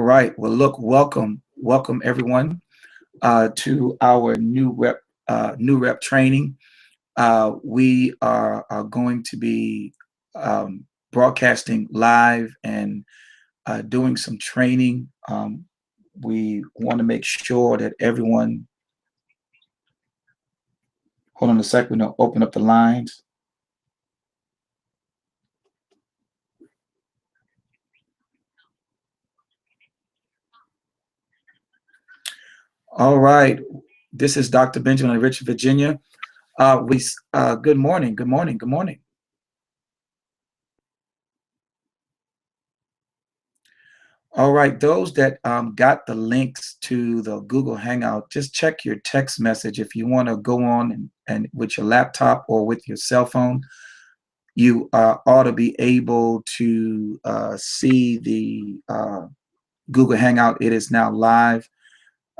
right. Well, look, welcome everyone to our new rep training. We are going to be broadcasting live and doing some training. We want to make sure that everyone. Hold on a sec. We're gonna open up the lines. All right. This is Dr. Benjamin in Richmond, Virginia. Good morning. Good morning. Good morning. All right, those that got the links to the Google Hangout, just check your text message. If you want to go on and with your laptop or with your cell phone, you ought to be able to see the Google Hangout. It is now live.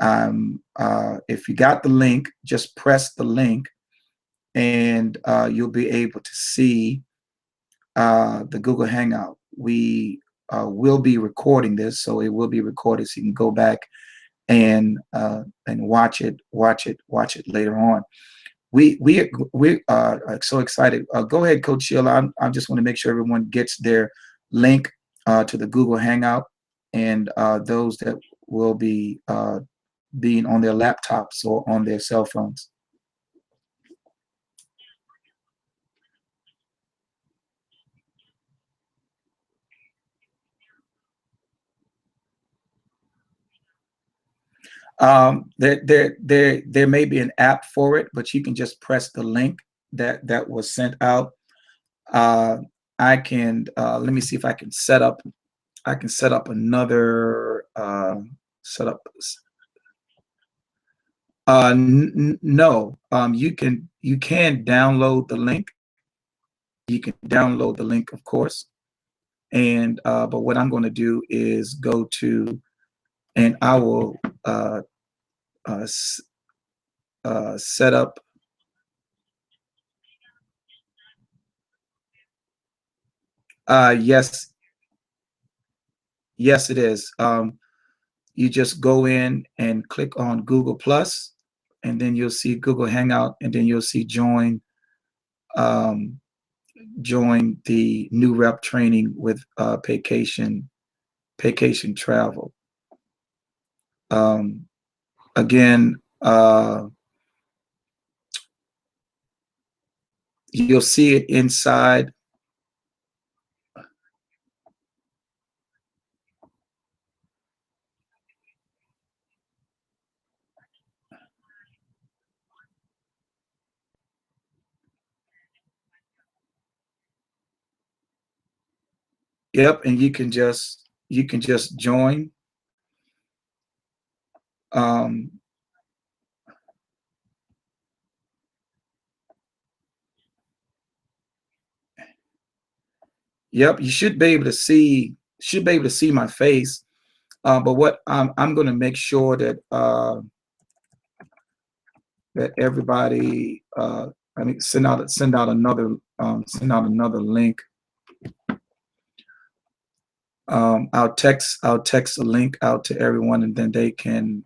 If you got the link, just press the link and you'll be able to see the Google Hangout. We will be recording this, so it will be recorded, so you can go back and watch it later on. We are so excited. Go ahead, Coach Sheila. I just want to make sure everyone gets their link to the Google Hangout, and those that will be being on their laptops or on their cell phones. There may be an app for it, but you can just press the link that was sent out. I can let me see if I can set up. I can set up another setup. No, you can download the link. You can download the link, of course. And but what I'm going to do is go to, and I will uh, set up. Yes, yes, it is. You just go in and click on Google Plus, and then you'll see Google Hangout, and then you'll see um, join the new rep training with Paycation Travel. Um, again, you'll see it inside. Yep, and you can just join. Um, yep, you should be able to see my face. But what I'm going to make sure that everybody, I mean, send out another link. I'll text a link out to everyone, and then they can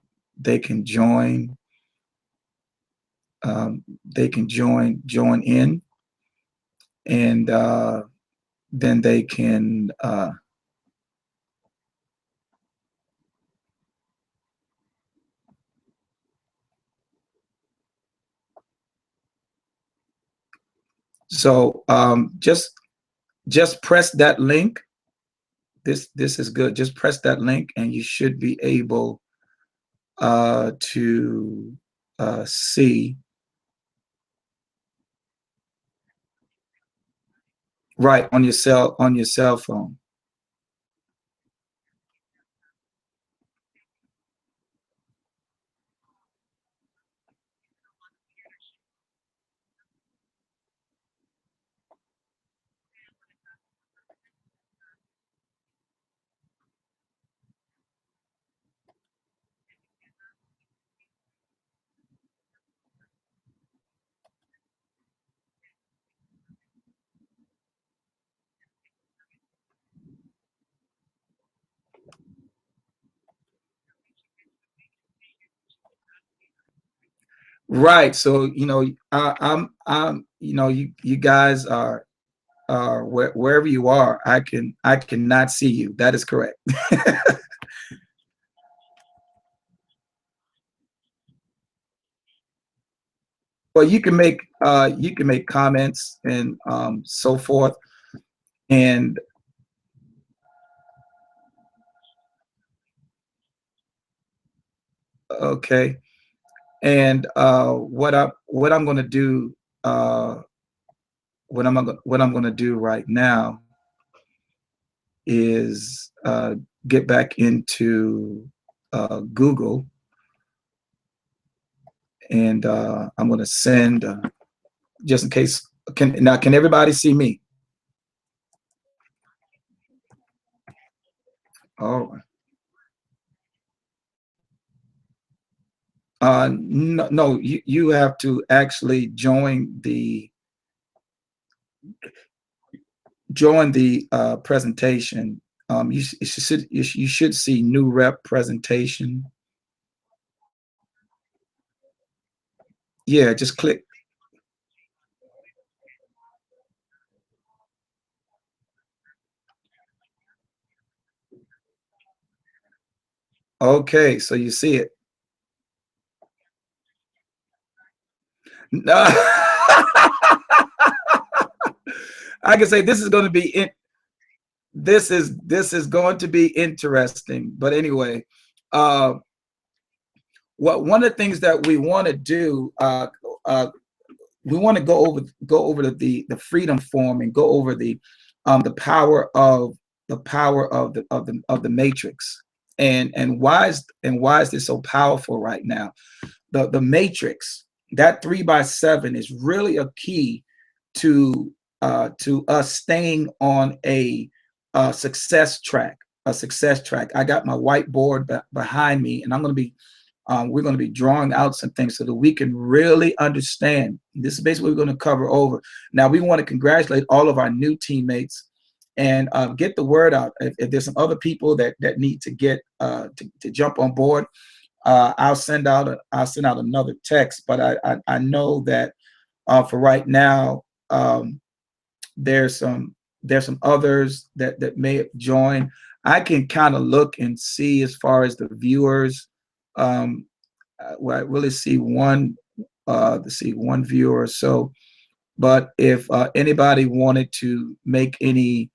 join. They can join in, and then they can. So just press that link. This is good. Just press that link, and you should be able to see right on your cell phone. Right. So, you guys are, wherever you are, I cannot see you. That is correct. Well, you can make comments and so forth. And okay. And what I'm going to do, what I'm going to do right now is get back into Google, and I'm going to send, just in case. Can everybody see me? Oh, no, no, you have to actually join the presentation. You should see new rep presentation. Yeah, just click. Okay, so you see it. No. I can say this is going to be this is going to be interesting. But anyway, uh, what one of the things that we want to do, we want to go over the freedom form and go over the power of the matrix, and why is this so powerful right now? The matrix, that 3 by 7 is really a key to us staying on a success track. I got my whiteboard behind me, and we're going to be drawing out some things so that we can really understand. This is basically what we're going to cover over. Now, we want to congratulate all of our new teammates and get the word out. If there's some other people that need to get to jump on board, I'll send out another text. But I know that for right now, there's some others that may have joined. I can kind of look and see as far as the viewers. Well, I really see one viewer or so. But if anybody wanted to make any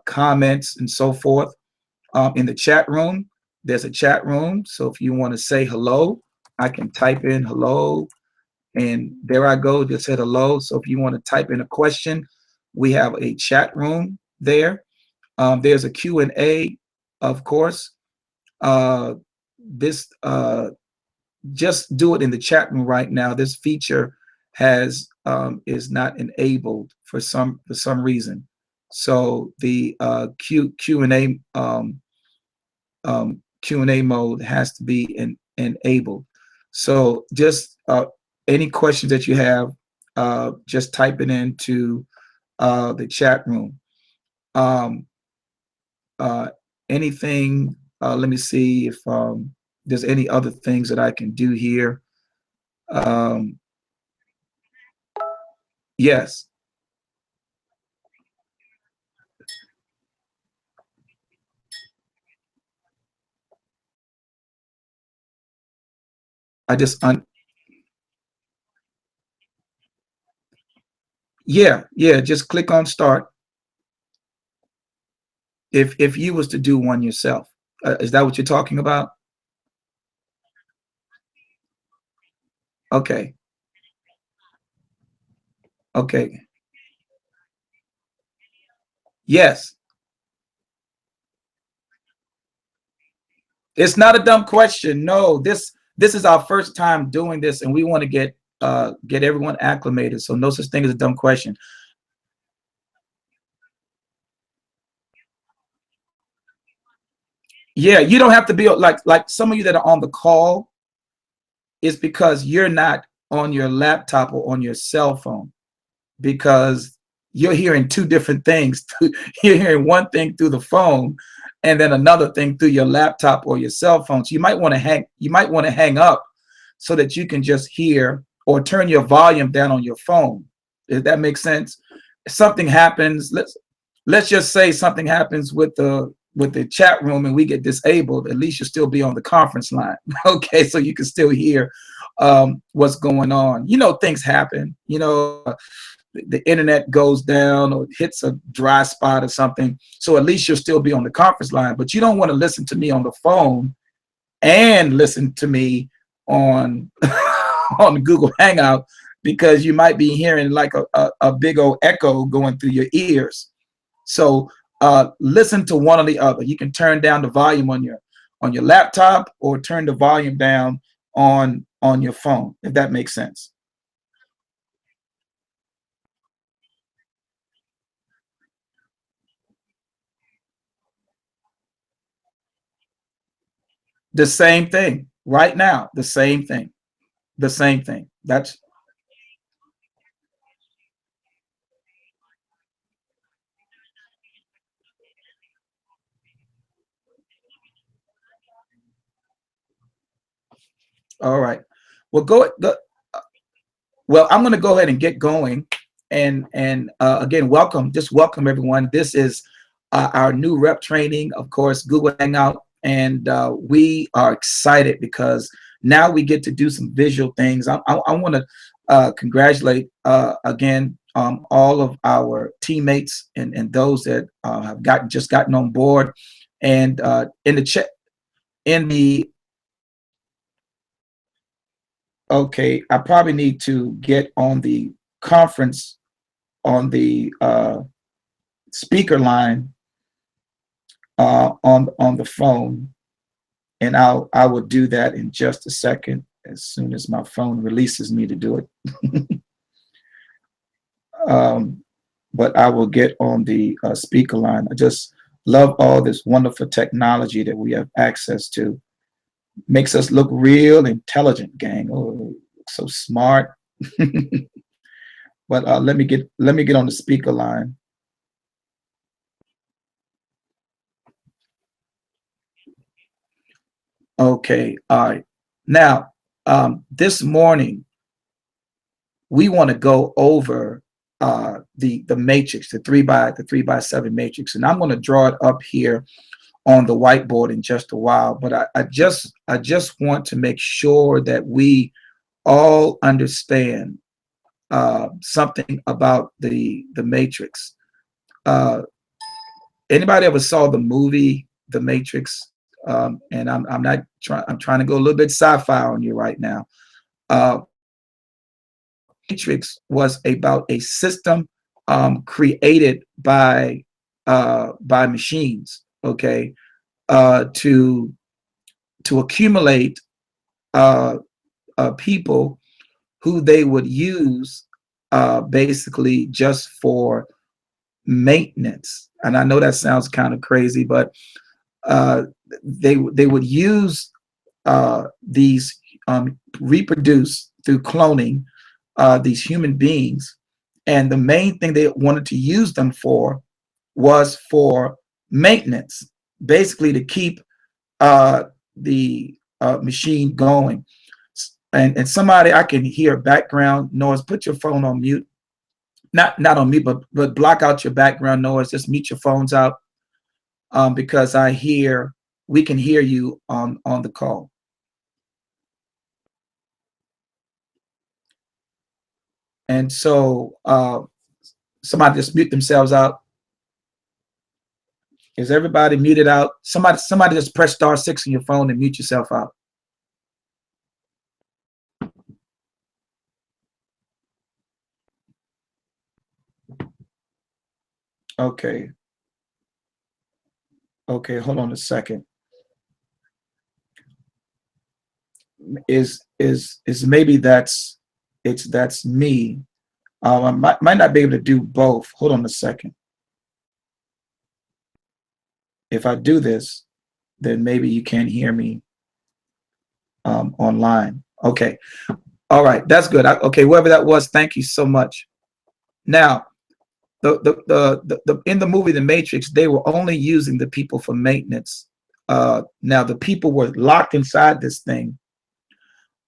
comments and so forth in the chat room, there's a chat room. So if you want to say hello, I can type in hello, and there I go, just said hello. So if you want to type in a question, we have a chat room there. There's a Q&A, of course. This Just do it in the chat room right now. This feature has is not enabled for some reason. So the Q&A Q&A mode has to be enabled. So just any questions that you have, just type it into the chat room. Um, uh, Anything, let me see if there's any other things that I can do here. Um, yes, I just, yeah, just click on start. If you was to do one yourself, is that what you're talking about? Okay, okay, yes. It's not a dumb question. No, this is our first time doing this, and we want to get everyone acclimated. So no such thing as a dumb question. Yeah, you don't have to be like some of you that are on the call is because you're not on your laptop or on your cell phone, because you're hearing two different things. You're hearing one thing through the phone and then another thing through your laptop or your cell phone. So you might want to hang up so that you can just hear, or turn your volume down on your phone. Does that make sense? If something happens, let's just say something happens with the chat room and we get disabled, at least you'll still be on the conference line. Okay, so you can still hear what's going on. Things happen. The internet goes down or hits a dry spot or something. So at least you'll still be on the conference line, but you don't want to listen to me on the phone and listen to me on on Google Hangout, because you might be hearing like a big old echo going through your ears. So listen to one or the other. You can turn down the volume on your laptop, or turn the volume down on your phone, if that makes sense. The same thing right now. The same thing. The same thing. That's all right. Well, well, I'm going to go ahead and get going, and again, just welcome everyone. This is our new rep training, of course, Google Hangout, and we are excited because now we get to do some visual things. I want to congratulate again all of our teammates and those that have just gotten on board, and in the chat, in the okay, I probably need to get on the conference on the speaker line on the phone, and I will do that in just a second as soon as my phone releases me to do it. But I will get on the speaker line. I just love all this wonderful technology that we have access to. Makes us look real intelligent, gang. Oh, so smart. But let me get on the speaker line. Okay, all right. Now, this morning we want to go over the matrix, the three by seven matrix, and I'm going to draw it up here on the whiteboard in just a while. But I just want to make sure that we all understand something about the matrix. Uh, Anybody ever saw the movie The Matrix? And I'm not trying. I'm trying to go a little bit sci-fi on you right now. Uh, Matrix was about a system created by machines. Okay, to accumulate uh, people who they would use basically just for maintenance. And I know that sounds kind of crazy, but uh, they would use these reproduce through cloning these human beings, and the main thing they wanted to use them for was for maintenance, basically to keep the machine going. And somebody, I can hear background noise. Put your phone on mute. Not on mute, but block out your background noise. Just mute your phones out, because we can hear you on the call. And so somebody just mute themselves out. Is everybody muted out? Somebody just press *6 on your phone and mute yourself out. Okay. Okay, hold on a second. Is maybe that's me. I might not be able to do both. Hold on a second. If I do this, then maybe you can't hear me online. Okay. All right. That's good. Okay. Whoever that was, thank you so much. Now, in the movie The Matrix, they were only using the people for maintenance. Now, the people were locked inside this thing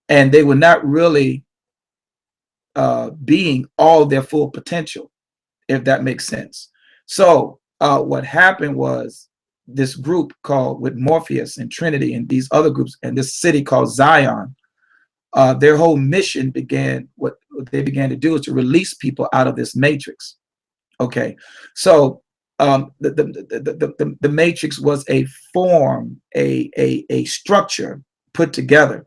and they were not really being all their full potential, if that makes sense. So what happened was this group called with Morpheus and Trinity and these other groups and this city called Zion, their whole mission began, what they began to do is to release people out of this matrix. Okay, so the matrix was a form, a structure put together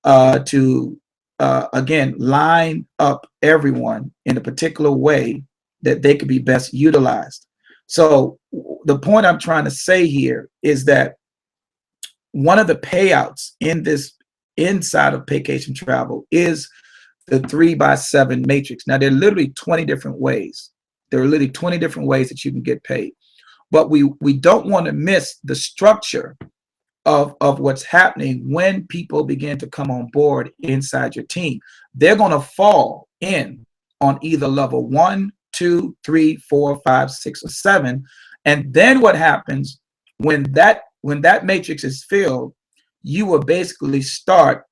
to again line up everyone in a particular way that they could be best utilized. So the point I'm trying to say here is that one of the payouts in this inside of Paycation Travel is the 3x7 matrix. Now there are literally 20 different ways. There are literally 20 different ways that you can get paid. But we don't want to miss the structure of what's happening when people begin to come on board inside your team. They're going to fall in on either level 1, 2, 3, 4, 5, 6, or 7. And then what happens when that matrix is filled, you will basically start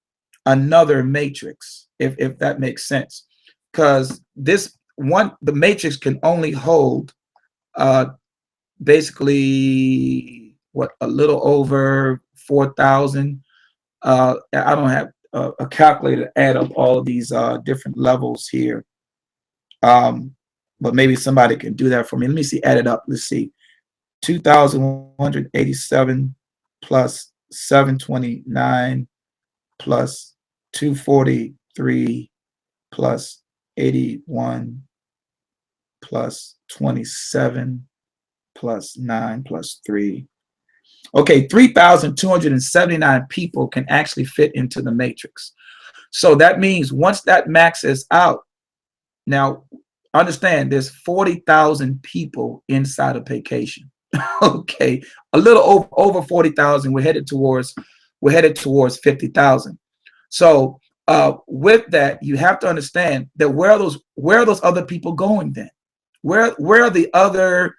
another matrix, if that makes sense. Because the matrix can only hold basically a little over 4,000. I don't have a calculator to add up all of these different levels here, but maybe somebody can do that for me. Let me see, add it up. Let's see, 2,187 plus 729 plus 243 plus 81 plus 27 plus 9 plus 3. Okay, 3,279 people can actually fit into the matrix. So that means once that maxes out, now understand there's 40,000 people inside of Paycation. Okay, a little over 40,000. We're headed towards 50,000. So with that, you have to understand that where are those other people going then? Where are the other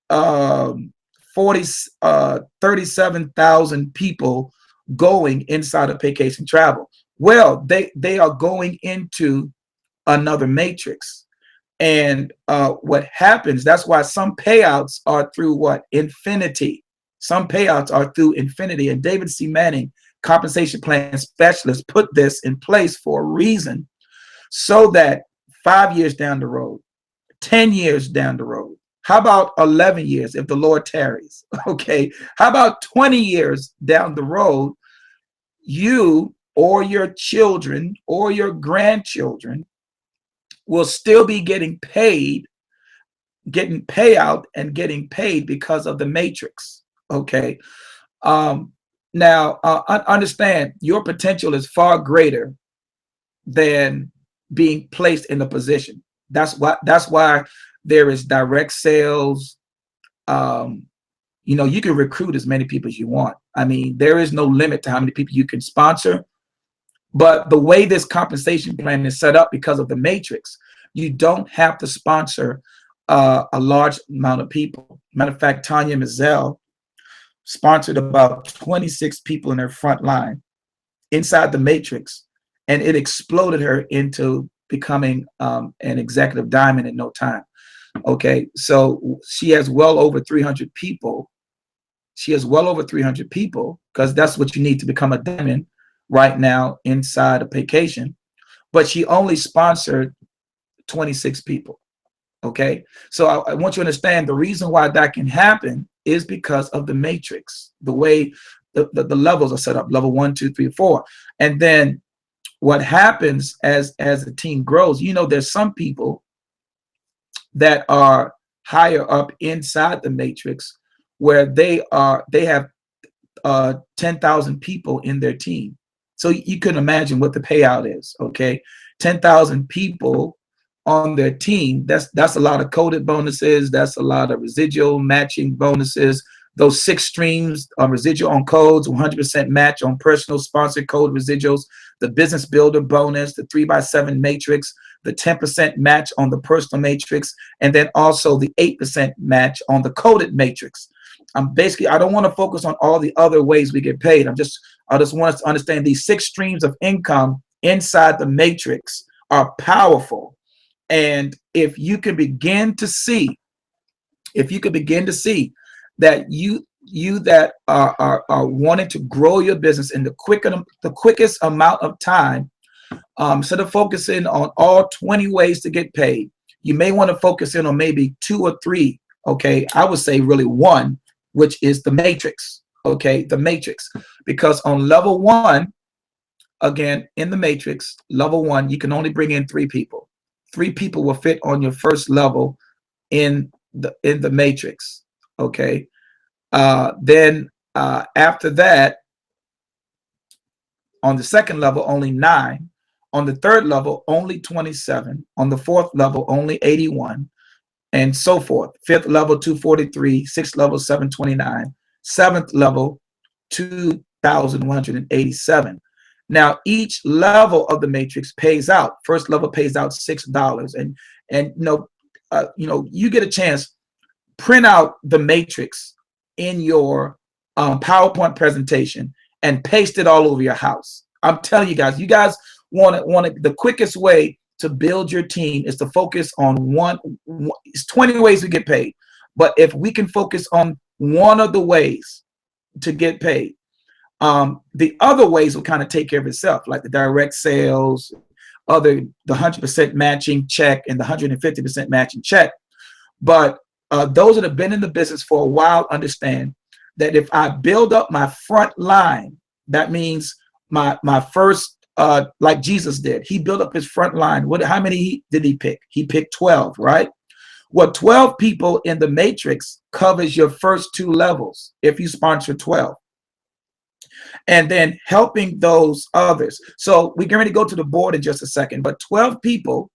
37,000 people going inside of Paycation Travel? Well, they are going into another matrix. And what happens, that's why some payouts are through what? Infinity. Some payouts are through Infinity. And David C. Manning, compensation plan specialist, put this in place for a reason, so that 5 years down the road, 10 years down the road, how about 11 years if the Lord tarries? Okay, how about 20 years down the road, you or your children or your grandchildren will still be getting payout and getting paid because of the matrix. Okay. Now understand, your potential is far greater than being placed in a position. That's why there is direct sales. You can recruit as many people as you want. I mean, there is no limit to how many people you can sponsor. But the way this compensation plan is set up, because of the matrix, you don't have to sponsor a large amount of people. Matter of fact, Tanya Mazel sponsored about 26 people in her front line inside the matrix, and it exploded her into becoming an executive diamond in no time. Okay, so she has well over 300 people. She has well over 300 people, because that's what you need to become a diamond right now inside of Paycation. But she only sponsored 26 people. Okay, so I want you to understand the reason why that can happen is because of the matrix, the way the levels are set up, level 1, 2, 3, 4. And then what happens as the team grows, there's some people that are higher up inside the matrix where they have 10,000 people in their team. So you can imagine what the payout is. Okay, 10,000 people on their team. That's a lot of coded bonuses. That's a lot of residual matching bonuses. Those 6 streams on residual on codes, 100% match on personal sponsored code residuals, the business builder bonus, the 3x7 matrix, the 10% match on the personal matrix, and then also the 8% match on the coded matrix. basically, I don't want to focus on all the other ways we get paid. I just want us to understand these 6 streams of income inside the matrix are powerful. And if you can begin to see, that you that are wanting to grow your business in the quickest amount of time, instead of focusing on all 20 ways to get paid, you may want to focus in on maybe 2 or 3. Okay, I would say really 1, which is the matrix. Okay, the matrix, because on level 1, again, in the matrix, level 1, you can only bring in 3 people. 3 people will fit on your first level in the matrix. Okay, then after that, on the second level, only 9. On the third level, only 27. On the fourth level, only 81, and so forth. Fifth level, 243. Sixth level, 729. Seventh level, 2,187. Now, each level of the matrix pays out. First level pays out $6, and you get a chance, print out the matrix in your PowerPoint presentation and paste it all over your house. I'm telling you guys want the quickest way to build your team is to focus on one. It's 20 ways to get paid, but if we can focus on one of the ways to get paid, the other ways will kind of take care of itself, like the direct sales, the 100% matching check and the 150% matching check. But those that have been in the business for a while understand that if I build up my front line, that means my first, like Jesus did, he built up his front line. How many did he pick? He picked 12, right? Well, 12 people in the matrix covers your first 2 levels if you sponsor 12. And then helping those others. So we're going to go to the board in just a second, but 12 people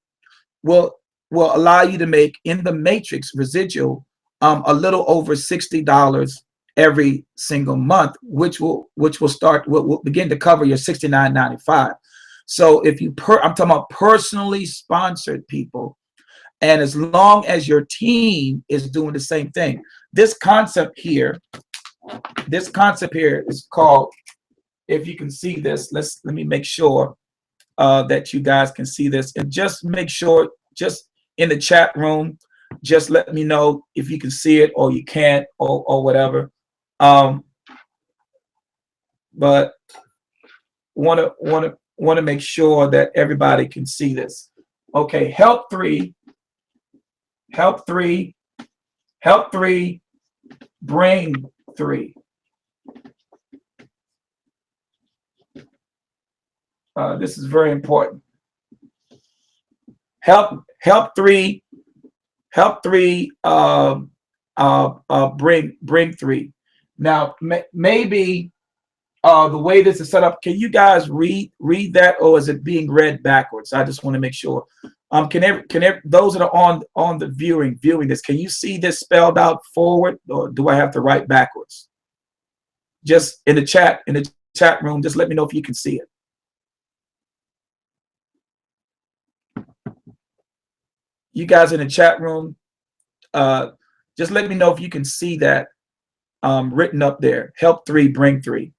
will allow you to make in the matrix residual a little over $60 every single month, which will begin to cover your $69.95. So if I'm talking about personally sponsored people, and as long as your team is doing the same thing, this concept here is called, if you can see this, let me make sure that you guys can see this, and just make sure, just in the chat room, just let me know if you can see it or you can't, or whatever. But want to make sure that everybody can see this. Okay, help 3, bring 3. This is very important. Help 3, bring 3. Now, maybe the way this is set up, can you guys read that, or is it being read backwards? I just want to make sure. Can those that are on the viewing this, can you see this spelled out forward, or do I have to write backwards? Just in the chat room, just let me know if you can see it. You guys in the chat room, just let me know if you can see that written up there. Help 3, bring 3.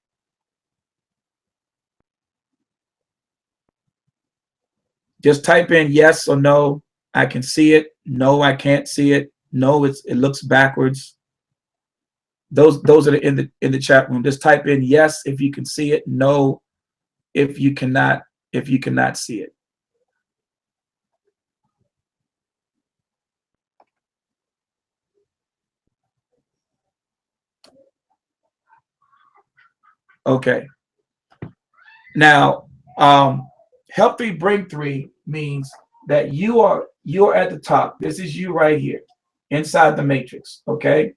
Just type in yes or no. I can see it. No, I can't see it. No, it looks backwards. Those are in the chat room. Just type in yes if you can see it. No, if you cannot see it. Okay. Now, help 3, bring 3 means that you're at the top. This is you right here inside the matrix. Okay.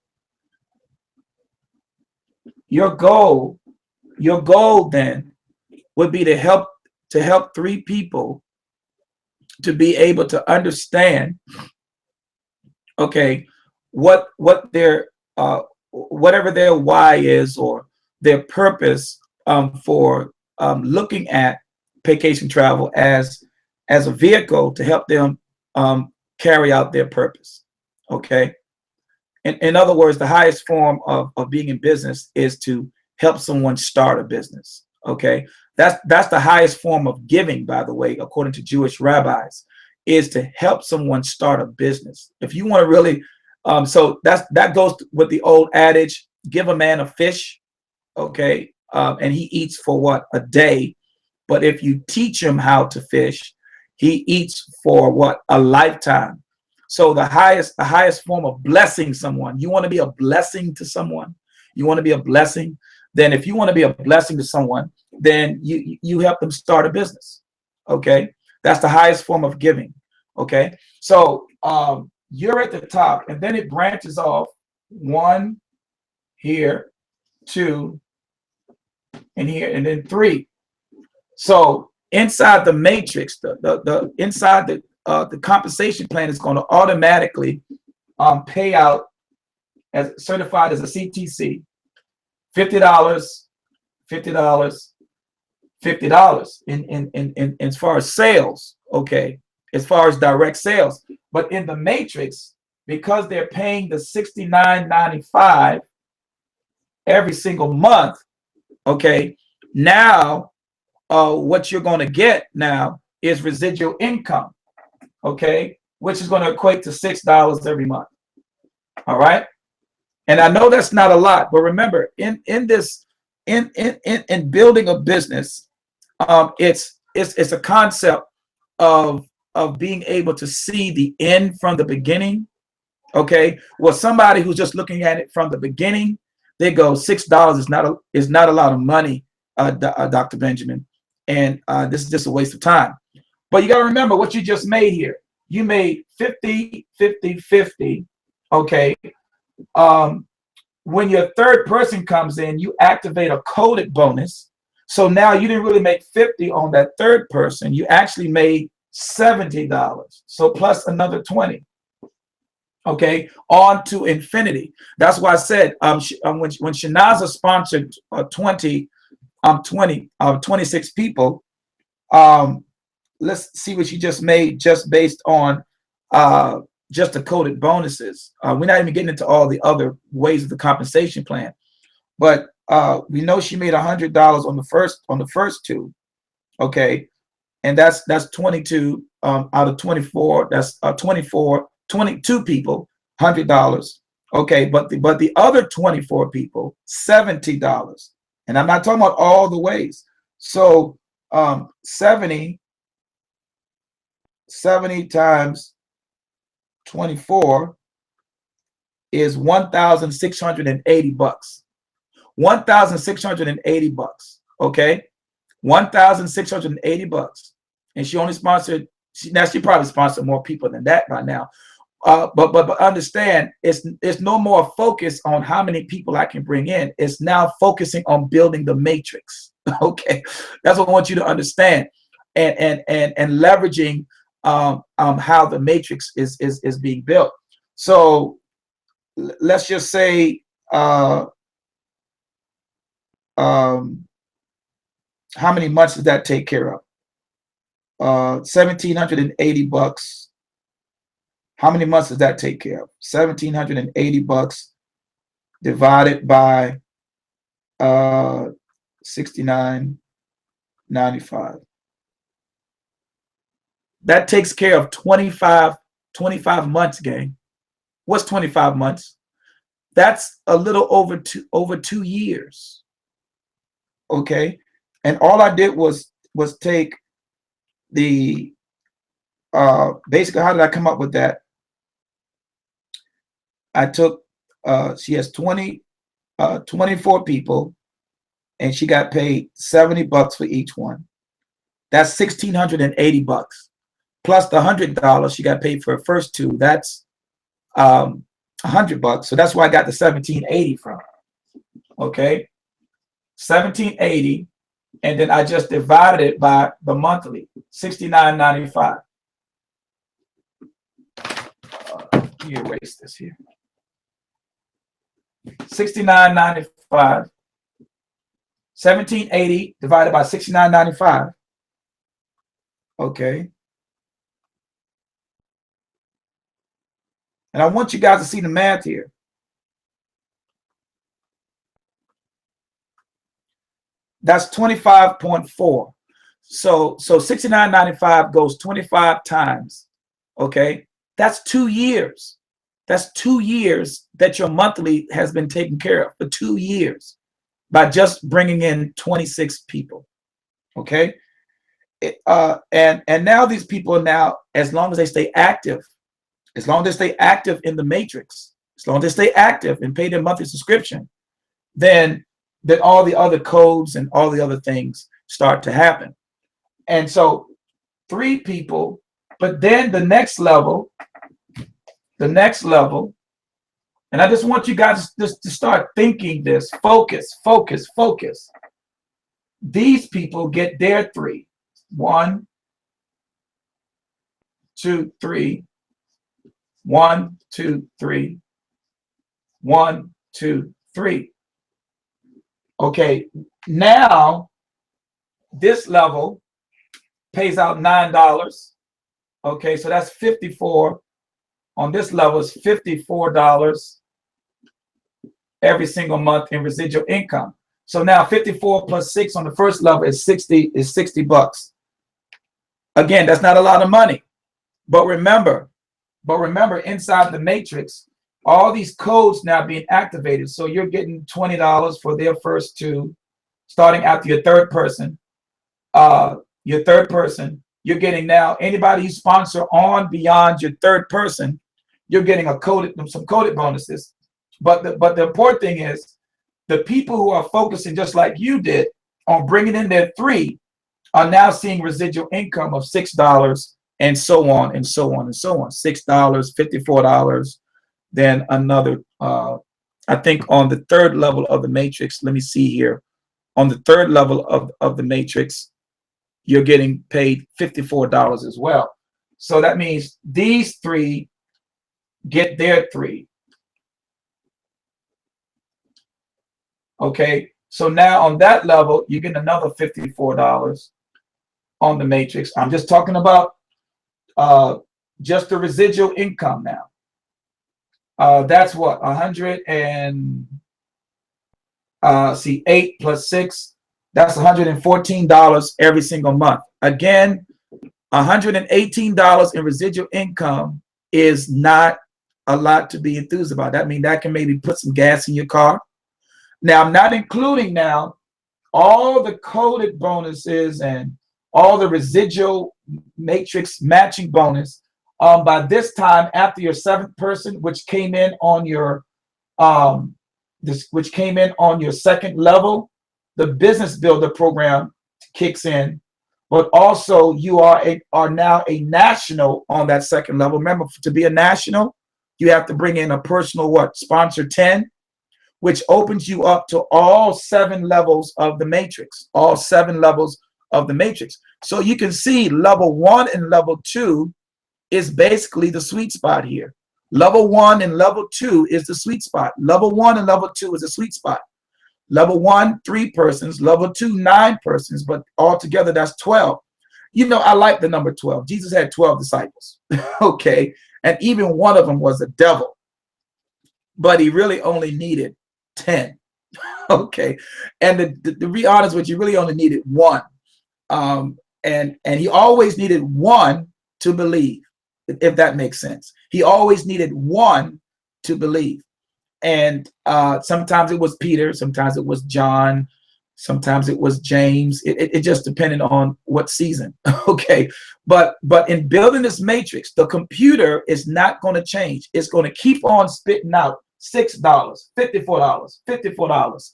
Your goal then would be to help 3 people to be able to understand, okay, what their whatever their why is, or their purpose for looking at Paycation Travel as a vehicle to help them carry out their purpose. Okay, in other words, the highest form of being in business is to help someone start a business. Okay, that's the highest form of giving, by the way, according to Jewish rabbis, is to help someone start a business. If you want to really, so that goes with the old adage, give a man a fish, okay, and he eats for what, a day. But if you teach him how to fish, he eats for what, a lifetime. So the highest form of blessing someone, you want to be a blessing to someone, you want to be a blessing, then if you want to be a blessing to someone, then you help them start a business. Okay, that's the highest form of giving. Okay, so you're at the top, and then it branches off, one here, two, and here, and then three. So inside the matrix, the inside the compensation plan is going to automatically pay out as certified as a CTC, $50, $50, $50 in as far as sales, okay, as far as direct sales. But in the matrix, because they're paying the $69.95 every single month, okay, now what you're going to get now is residual income, okay, which is going to equate to $6 every month. All right, and I know that's not a lot, but remember, in building a business, it's a concept of being able to see the end from the beginning. Okay, well, somebody who's just looking at it from the beginning, they go, $6 is not a lot of money, Dr. Benjamin, and this is just a waste of time. But you got to remember what you just made here. You made 50, 50, 50. Okay. When your third person comes in, you activate a coded bonus. So now you didn't really make 50 on that third person. You actually made $70. So plus another 20. Okay, on to infinity. That's why I said when Shanaza sponsored 26 people, let's see what you just made just based on just the coded bonuses. We're not even getting into all the other ways of the compensation plan, but we know she made $100 on the first two, okay, and that's 22 out of 24. That's 22 people, $100, okay, but the other 24 people, $70, and I'm not talking about all the ways. So 70 times 24 is $1,680. $1,680, okay, $1,680, and she only sponsored. She probably sponsored more people than that by now. But understand, it's no more focus on how many people I can bring in. It's now focusing on building the matrix. Okay, that's what I want you to understand, and leveraging how the matrix is being built. So let's just say how many months does that take care of? $1,780. How many months does that take care of? $1,780 divided by $69.95. That takes care of 25 months, gang. What's 25 months? That's a little over 2 years. Okay, and all I did was take the basically, how did I come up with that? I took she has 24 people, and she got paid $70 for each one. That's $1,680 plus the $100 she got paid for her first two. That's $100. So that's where I got the $1,780 from. Okay, $1,780, and then I just divided it by the monthly, $69.95. Let me erase this here. $69.95. $1,780 divided by $69.95. Okay. And I want you guys to see the math here. That's 25.4. So 69.95 goes 25 times. Okay, that's 2 years. That's 2 years that your monthly has been taken care of for 2 years by just bringing in 26 people. Okay, and now these people are now, as long as they stay active, as long as they stay active in the matrix, as long as they stay active and pay their monthly subscription, then all the other codes and all the other things start to happen. And so 3 people, but then the next level, and I just want you guys just to start thinking this, focus. These people get their 3. 1, 2, 3. 1, 2, 3. 1, 2, 3. Okay, now this level pays out $9. Okay, so that's 54. On this level is $54 every single month in residual income. So now 54 plus 6 on the first level is 60 bucks. Again, that's not a lot of money. But remember, inside the matrix, all these codes now being activated. So you're getting $20 for their first 2, starting after your third person. You're getting now anybody you sponsor on beyond your third person, you're getting some coded bonuses. But the important thing is the people who are focusing just like you did on bringing in their 3 are now seeing residual income of $6 and so on and so on and so on. $6, $54, then another. I think on the third level of the matrix, let me see here. On the third level of the matrix, you're getting paid $54 as well. So that means these 3 get their 3. Okay, so now on that level, you get another $54 on the matrix. I'm just talking about just the residual income now. That's what, 100 and 8 plus 6, that's $114 every single month. Again, $118 in residual income is not a lot to be enthused about. That means that can maybe put some gas in your car. Now, I'm not including now all the coded bonuses and all the residual matrix matching bonus. By this time, after your 7th person, which came in on your second level, the business builder program kicks in. But also, you are now a national on that second level. Remember, to be a national, you have to bring in a personal sponsor 10, which opens you up to all 7 levels of the matrix. All 7 levels of the matrix. So you can see level 1 and level 2 is basically the sweet spot here. Level 1 and level 2 is the sweet spot. Level 1 and level 2 is the sweet spot. Level 1, 3 persons. Level 2, 9 persons. But altogether, that's 12. You know, I like the number 12. Jesus had 12 disciples. Okay. And even one of them was a devil. But he really only needed 10. Okay. And to be honest with you, really only needed 1. And he always needed 1 to believe, if that makes sense. He always needed 1 to believe. And sometimes it was Peter, sometimes it was John, sometimes it was James. It just depended on what season. Okay. But in building this matrix, the computer is not going to change. It's going to keep on spitting out $6, $54.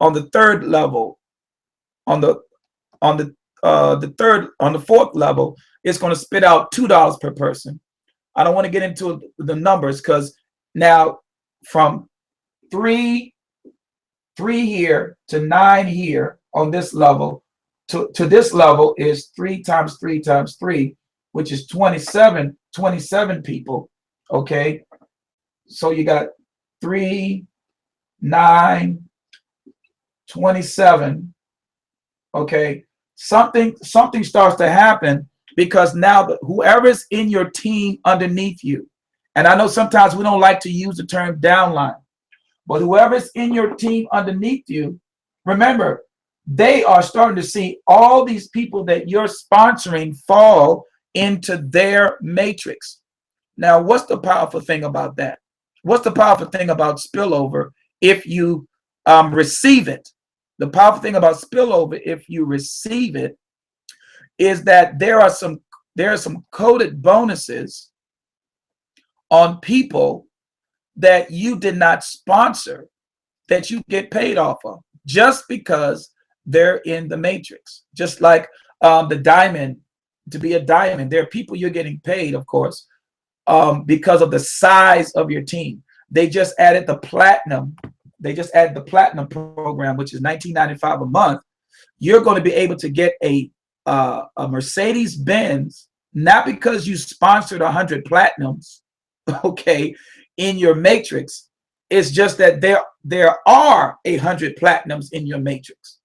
On the third level, on the fourth level, it's going to spit out $2 per person. I don't want to get into the numbers because now from 3 here to 9 here on this level to this level is 3 times 3 times 3, which is 27 people. Okay, so you got 3, 9, 27. Okay, something starts to happen because now whoever's in your team underneath you, and I know sometimes we don't like to use the term downline, But whoever's in your team underneath you, remember, they are starting to see all these people that you're sponsoring fall into their matrix. Now, what's the powerful thing about that? What's the powerful thing about spillover if you receive it? The powerful thing about spillover, if you receive it, is that there are some coded bonuses on people that you did not sponsor that you get paid off of just because they're in the matrix. Just like the diamond, to be a diamond, there are people you're getting paid, of course, because of the size of your team. They just added the platinum. They just added the platinum program, which is $19.95 a month. You're going to be able to get a Mercedes Benz, not because you sponsored 100 platinums, okay, in your matrix. It's just that there are 100 platinums in your matrix.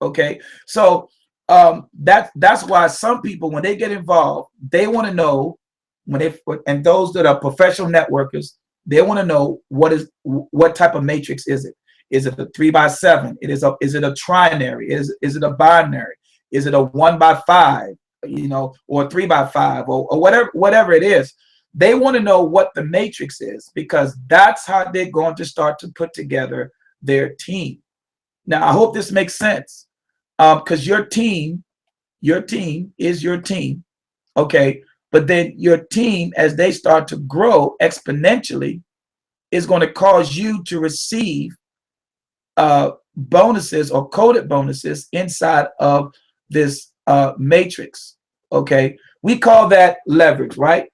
Okay, so that's why some people, when they get involved, they want to know and those that are professional networkers, they want to know what type of matrix is it? Is it a 3x7? Is it a trinary? Is it a binary? Is it a 1x5? Or 3x5 or whatever it is. They want to know what the matrix is, because that's how they're going to start to put together their team. Now, I hope this makes sense, because your team is your team, okay? But then your team, as they start to grow exponentially, is going to cause you to receive bonuses or coded bonuses inside of this matrix, okay? We call that leverage, right?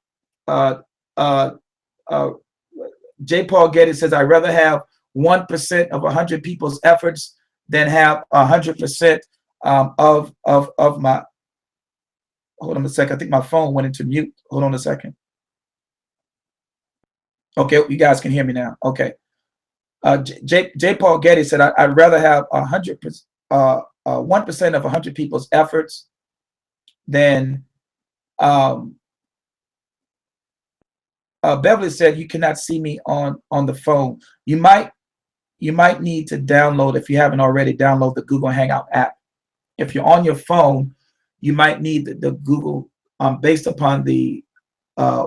J. Paul Getty says, I'd rather have 1% of 100 people's efforts than have 100% of my. Hold on a second. I think my phone went into mute. Hold on a second. Okay, you guys can hear me now. Okay. J. Paul Getty said, I'd rather have 100%, 1% of 100 people's efforts than. Beverly said, you cannot see me on the phone. You might need to download, if you haven't already, download the Google Hangout app. If you're on your phone, you might need the Google, based upon the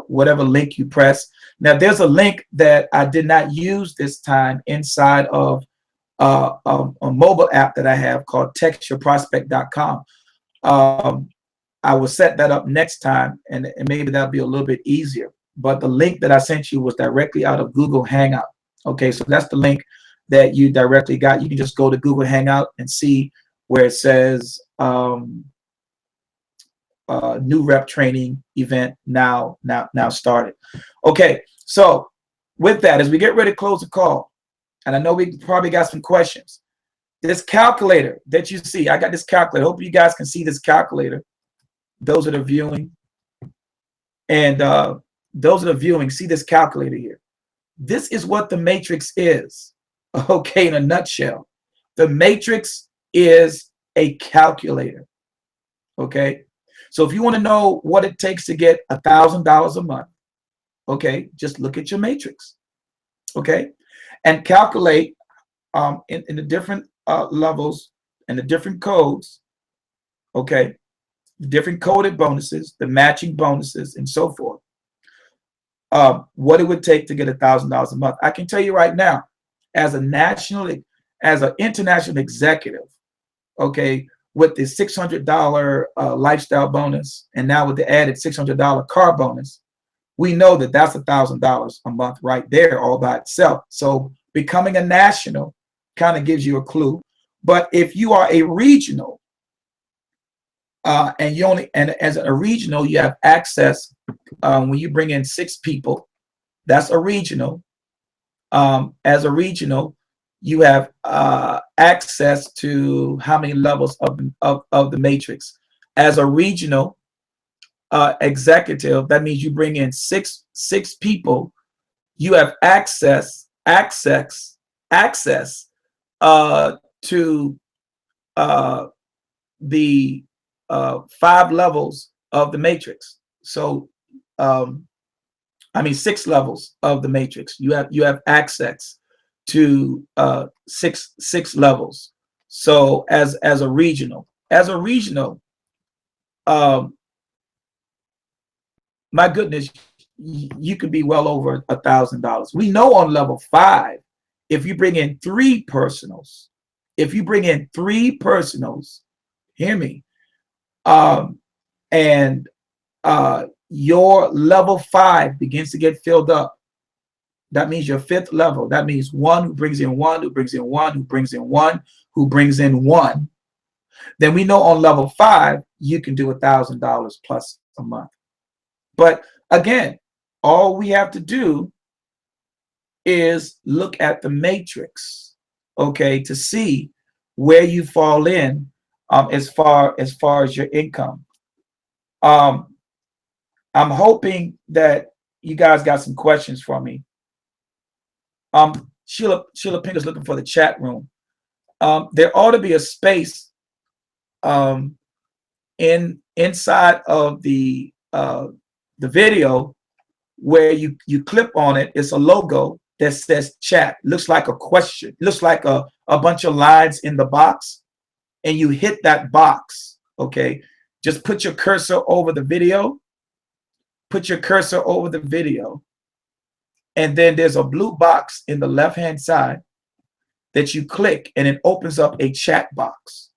whatever link you press. Now, there's a link that I did not use this time inside of a mobile app that I have called textyourprospect.com. I will set that up next time, and maybe that'll be a little bit easier. But the link that I sent you was directly out of Google Hangout. Okay, so that's the link that you directly got. You can just go to Google Hangout and see where it says new rep training event now started. Okay, so with that, as we get ready to close the call, and I know we probably got some questions. This calculator that you see, I got this calculator. Hope you guys can see this calculator. Those that are viewing, and those that are viewing, see this calculator here. This is what the matrix is. Okay, in a nutshell, the matrix is a calculator. Okay, so if you want to know what it takes to get $1,000 a month, okay, just look at your matrix. Okay, and calculate in the different levels and the different codes. Okay, the different coded bonuses, the matching bonuses, and so forth. What it would take to get $1,000 a month. I can tell you right now, as an international executive, okay, with the $600 lifestyle bonus, and now with the added $600 car bonus, we know that that's $1,000 a month right there all by itself. So becoming a national kind of gives you a clue. But if you are a regional, and as a regional, you have access when you bring in 6 people. That's a regional. As a regional, you have access to how many levels of the matrix. As a regional executive, that means you bring in six people. You have access to the 5 levels of the matrix. So 6 levels of the matrix. You have access to six levels. So as a regional, um, my goodness, you could be well over $1,000. We know on level 5, if you bring in 3 personals, hear me, and your level 5 begins to get filled up. That means your 5th level. That means one who brings in one, who brings in one, who brings in one, who brings in one. Then we know on level 5, you can do $1,000 plus a month. But again, all we have to do is look at the matrix, okay, to see where you fall in as far as your income. I'm hoping that you guys got some questions for me. Sheila Pink is looking for the chat room. There ought to be a space inside of the video where you clip on it. It's a logo that says chat. Looks like a question. Looks like a bunch of lines in the box, and you hit that box. Okay, just put your cursor over the video. And then there's a blue box in the left-hand side that you click, and it opens up a chat box.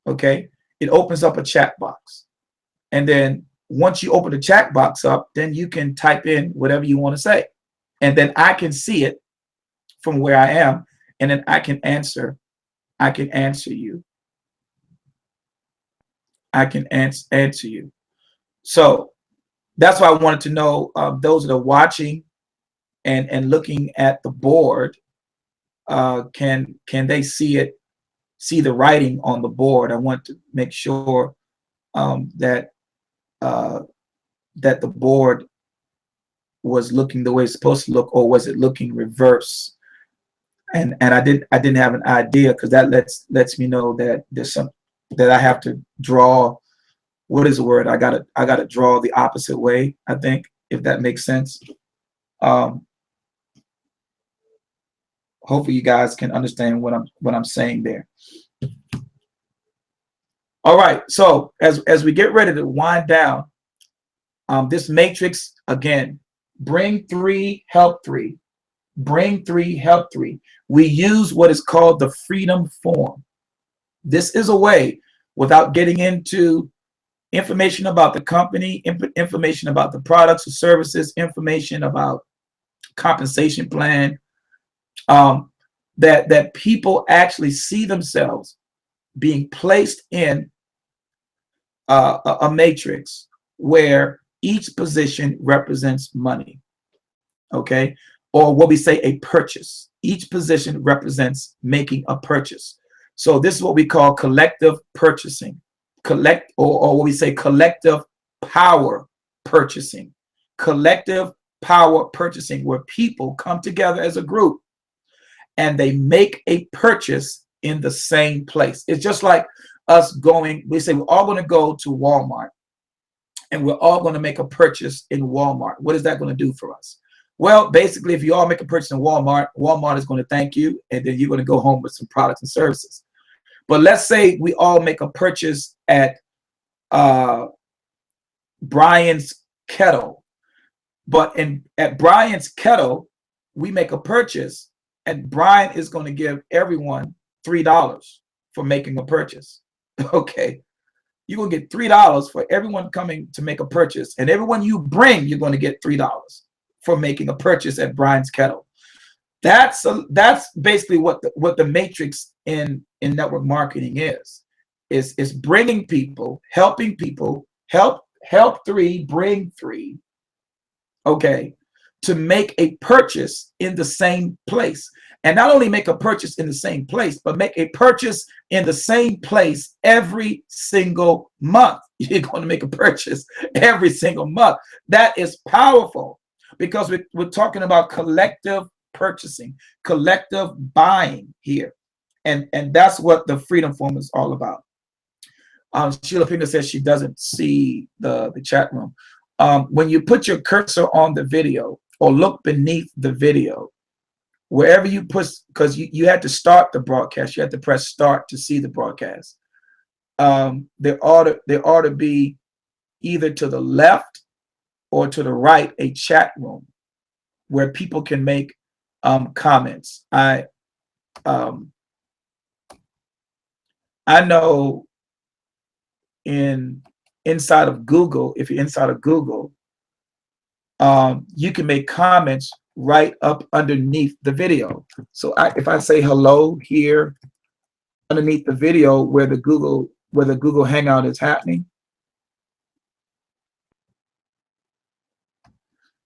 Okay, it opens up a chat box. And then once you open the chat box up, then you can type in whatever you want to say. And then I can see it from where I am, and then I can answer you. So that's why I wanted to know, those that are watching and looking at the board, can they see the writing on the board? I want to make sure that the board was looking the way it's supposed to look, or was it looking reverse? And I didn't have an idea, because that lets me know that there's some that I have to draw. What is the word? I gotta draw the opposite way, I think, if that makes sense. Hopefully you guys can understand what I'm saying there. All right, so as we get ready to wind down, this matrix again, bring 3, help 3. Bring 3, help 3. We use what is called the freedom form. This is a way, without getting into information about the company, information about the products or services, information about compensation plan, that people actually see themselves being placed in a matrix where each position represents money, okay? Or what we say, a purchase. Each position represents making a purchase. So this is what we call collective purchasing, or what we say collective power purchasing. Collective power purchasing, where people come together as a group and they make a purchase in the same place. It's just like us going, we say we're all going to go to Walmart and we're all going to make a purchase in Walmart. What is that going to do for us? Well, basically, if you all make a purchase in Walmart, Walmart is going to thank you, and then you're going to go home with some products and services. But let's say we all make a purchase at Brian's Kettle. But at Brian's Kettle, we make a purchase, and Brian is going to give everyone $3 for making a purchase. Okay. You're going to get $3 for everyone coming to make a purchase, and everyone you bring, you're going to get $3 for making a purchase at Brian's Kettle. That's basically what the matrix in network marketing is. It's bringing people, helping people, help 3, bring 3, okay, to make a purchase in the same place. And not only make a purchase in the same place, but make a purchase in the same place every single month. You're going to make a purchase every single month. That is powerful, because we're talking about collective purchasing, collective buying here. And that's what the freedom form is all about. Sheila Pinker says she doesn't see the chat room. When you put your cursor on the video or look beneath the video, wherever you push, because you had to start the broadcast, you had to press start to see the broadcast. There ought to be either to the left or to the right a chat room where people can make comments. I know inside of Google, if you're inside of Google, you can make comments right up underneath the video. So if I say hello here underneath the video where the Google Hangout is happening,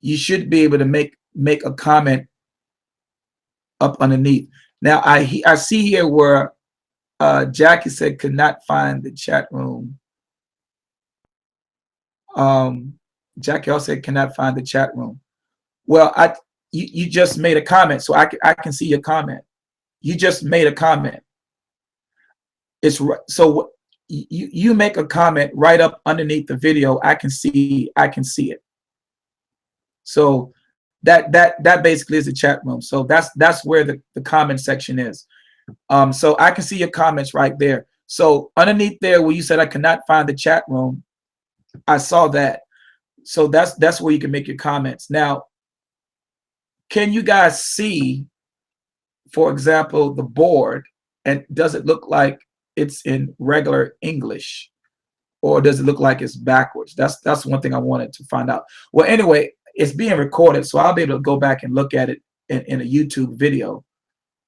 you should be able to make a comment up underneath. Now I see here where Jackie said could not find the chat room. Jackie also said cannot find the chat room. Well, you just made a comment, so I can see your comment. You just made a comment. It's so you make a comment right up underneath the video. I can see it. So that basically is the chat room. So that's where the comment section is. So I can see your comments right there. So underneath there where you said I cannot find the chat room, I saw that. So that's where you can make your comments. Now, can you guys see, for example, the board, and does it look like it's in regular English, or does it look like it's backwards? That's one thing I wanted to find out. Well, anyway, it's being recorded, so I'll be able to go back and look at it in a YouTube video,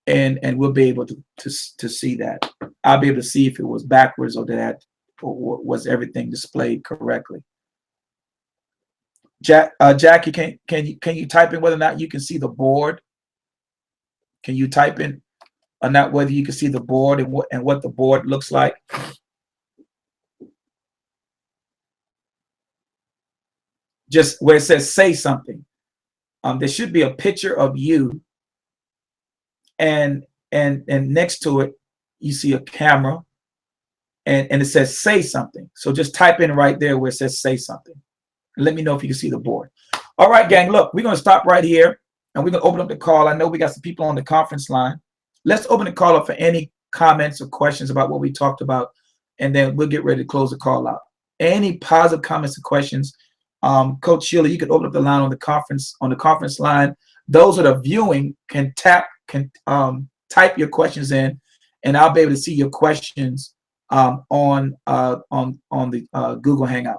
and we'll be able to see that. I'll be able to see if it was backwards or was everything displayed correctly. Jackie, can you type in whether or not you can see the board? Can you type in or not whether you can see the board and what the board looks like? Just where it says say something. There should be a picture of you, and next to it you see a camera, and it says say something. So just type in right there where it says say something. Let me know if you can see the board. All right, gang, look, we're going to stop right here, and we're going to open up the call. I know we got some people on the conference line. Let's open the call up for any comments or questions about what we talked about, and then we'll get ready to close the call out. Any positive comments or questions, Coach Sheila, you can open up the line on the conference line. Those that are viewing can type your questions in, and I'll be able to see your questions on the Google Hangout.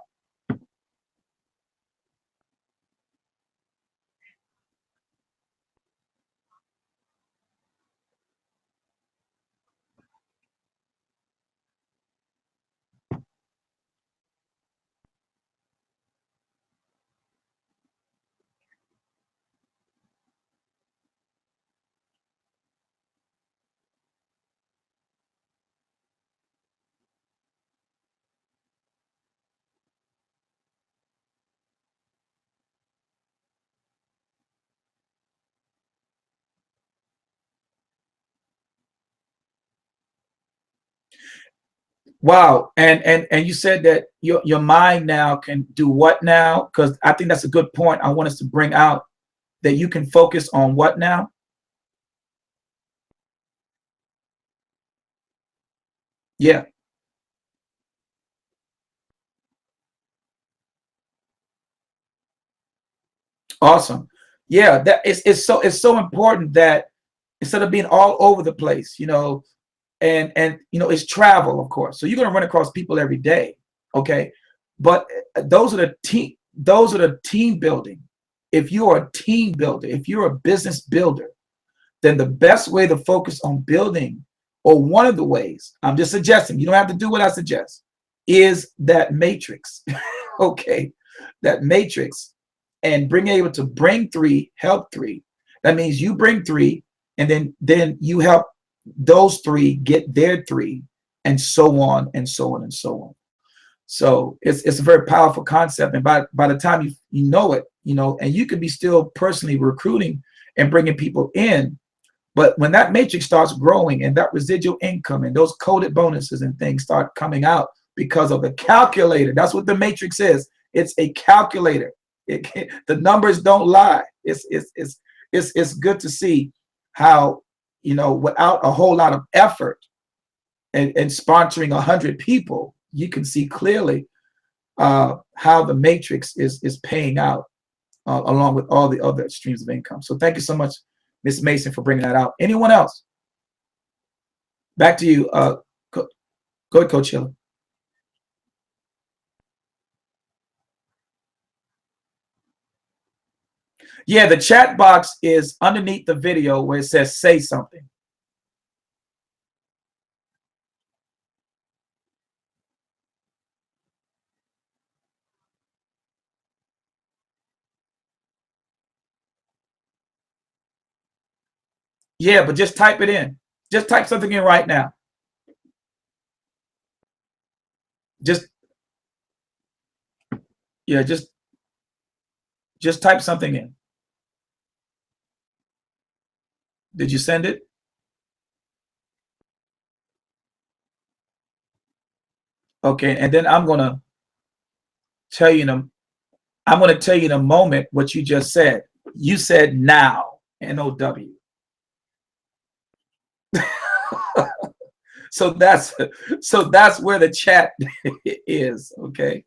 Wow, and you said that your mind now can do what now? Because I think that's a good point. I want us to bring out that you can focus on what now? Yeah, awesome. Yeah, that it's so important that instead of being all over the place, and it's travel, of course. So you're gonna run across people every day, okay? But those are the team building. If you are a team builder, if you're a business builder, then the best way to focus on building, or one of the ways, I'm just suggesting, you don't have to do what I suggest, is that matrix. Okay, that matrix, and being able to bring three, help three. That means you bring three, and then you help those three get their three, and so on and so on and so on. So it's a very powerful concept, and by the time you know it, and you could be still personally recruiting and bringing people in, but when that matrix starts growing and that residual income and those coded bonuses and things start coming out because of the calculator, that's what the matrix is. It's a calculator. The numbers don't lie. It's good to see how, without a whole lot of effort and sponsoring 100 people, you can see clearly how the matrix is paying out along with all the other streams of income. So thank you so much, Ms. Mason, for bringing that out. Anyone else? Back to you. Go ahead, Coach Hill. Yeah, the chat box is underneath the video where it says say something. Yeah, but just type it in. Just type something in right now. Just yeah, just type something in. Did you send it? Okay, and then I'm gonna tell you in a moment what you just said. You said now, N-O-W. So that's where the chat is. Okay.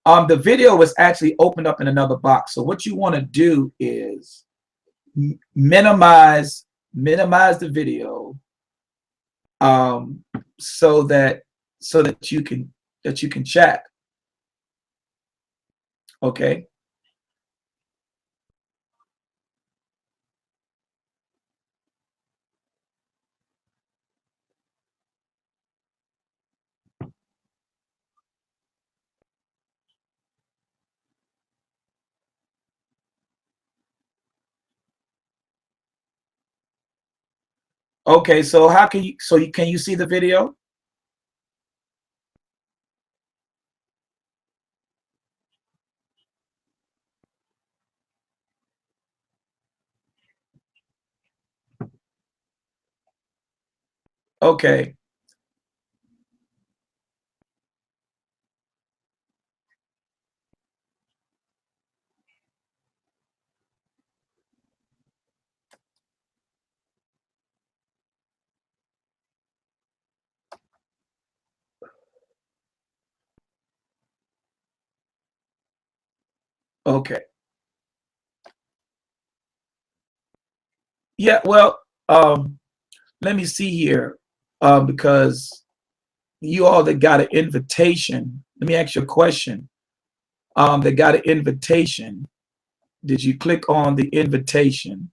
The video was actually opened up in another box. So what you want to do is minimize the video, so that you can chat. Okay. Okay. So how can can you see the video? Okay. Okay. Yeah. Well, let me see here, because you all that got an invitation. Let me ask you a question. That got an invitation. Did you click on the invitation?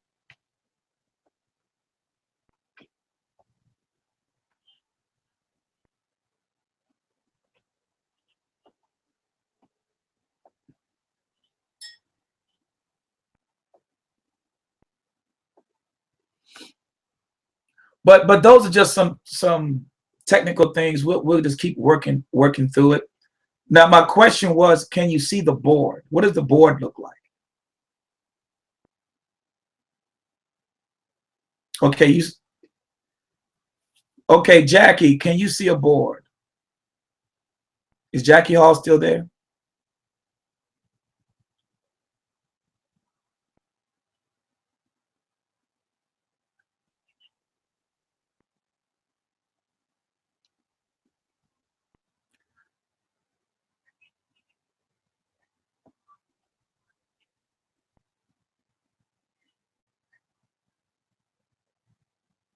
But those are just some technical things. We'll just keep working through it. Now my question was, can you see the board? What does the board look like? Okay, okay, Jackie, can you see a board? Is Jackie Hall still there?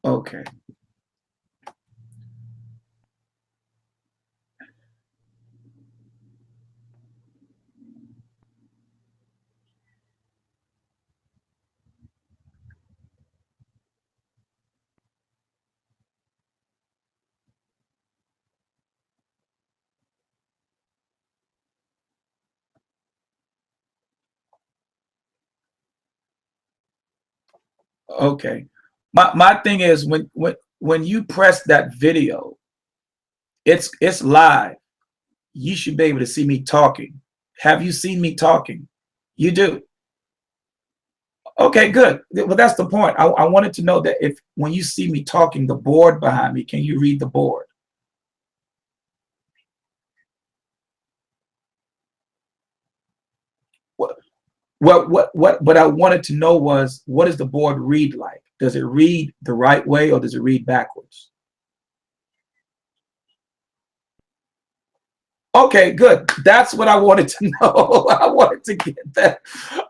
Okay. Okay. My thing is, when you press that video, it's live. You should be able to see me talking. Have you seen me talking? You do. Okay, good. Well, that's the point. I wanted to know that if when you see me talking, the board behind me, can you read the board? what I wanted to know was, what does the board read like? Does it read the right way or does it read backwards? Okay, good. That's what I wanted to know. I wanted to get that.